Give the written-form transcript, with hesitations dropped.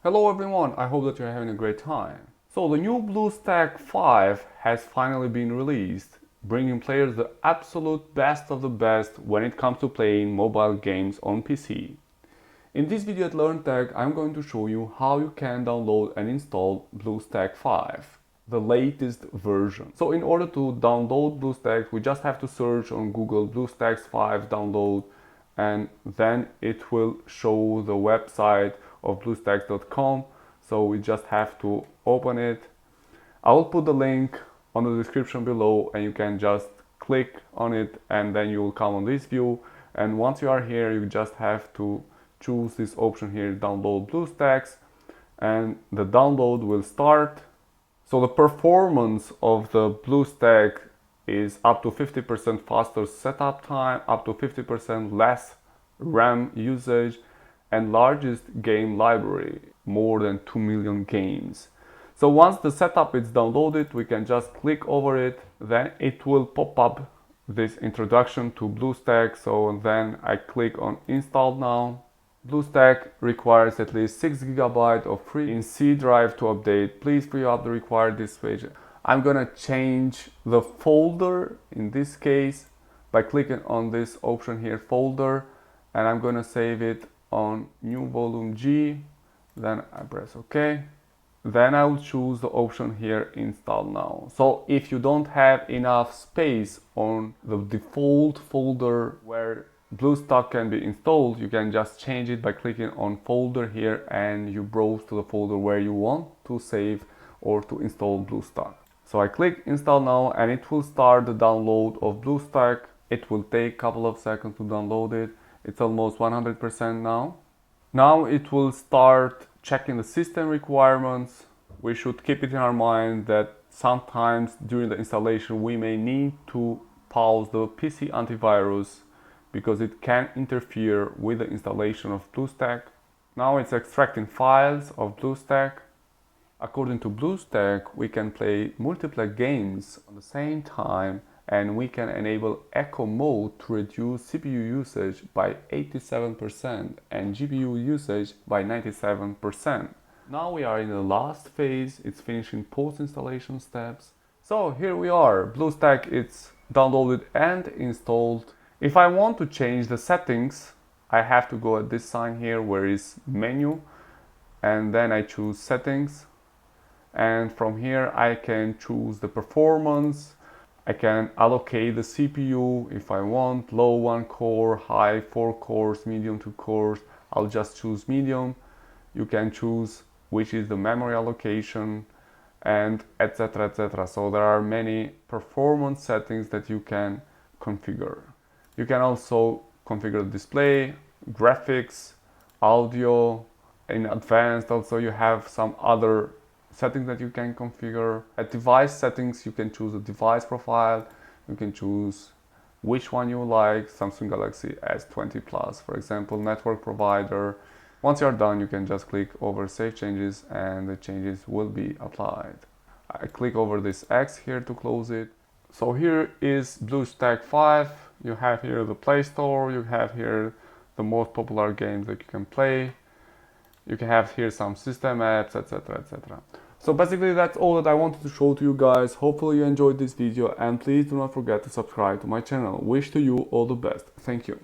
Hello everyone, I hope that you're having a great time. So the new BlueStack 5 has finally been released, bringing players the absolute best of the best when it comes to playing mobile games on PC. In this video at LearnTech, I'm going to show you how you can download and install BlueStack 5, the latest version. So in order to download BlueStacks, we just have to search on Google BlueStacks 5 download, and then it will show the website of bluestacks.com. So we just have to open it. I will put the link on the description below, and you can just click on it and then you will come on this view. And once you are here, you just have to choose this option here, download BlueStacks, and the download will start. So the performance of the BlueStack is up to 50% faster setup time, up to 50% less RAM usage, and largest game library, more than 2 million games. So once the setup is downloaded, we can just click over it, then it will pop up this introduction to BlueStack. So then I click on install now. BlueStack requires at least 6 GB of free in C drive to update. Please free up the required disk space. I'm gonna change the folder in this case by clicking on this option here, folder, and I'm gonna save it on new volume G. Then I press OK. Then I will choose the option here, install now. So if you don't have enough space on the default folder where BlueStack can be installed, you can just change it by clicking on folder here, and you browse to the folder where you want to save or to install BlueStack. So I click install now, and it will start the download of BlueStack. It will take a couple of seconds to download it. It's almost 100% now. Now it will start checking the system requirements. We should keep it in our mind that sometimes during the installation we may need to pause the PC antivirus because it can interfere with the installation of BlueStack. Now it's extracting files of BlueStack. According to BlueStack, we can play multiple games at the same time, and we can enable echo mode to reduce CPU usage by 87% and GPU usage by 97%. Now we are in the last phase, it's finishing post-installation steps. So here we are, BlueStack is downloaded and installed. If I want to change the settings, I have to go at this sign here where is menu, and then I choose settings, and from here I can choose the performance. I can allocate the CPU if I want, low 1 core, high 4 cores, medium 2 cores. I'll just choose medium. You can choose which is the memory allocation, and etc, etc. So there are many performance settings that you can configure. You can also configure the display, graphics, audio. In advanced also you have some other settings that you can configure. At device settings, you can choose a device profile. You can choose which one you like, Samsung Galaxy S20 Plus, for example, network provider. Once you're done, you can just click over Save Changes and the changes will be applied. I click over this X here to close it. So here is BlueStack 5. You have here the Play Store, you have here the most popular games that you can play. You can have here some system apps, etc, etc. So basically that's all that I wanted to show to you guys. Hopefully you enjoyed this video, and please do not forget to subscribe to my channel. Wish to you all the best. Thank you.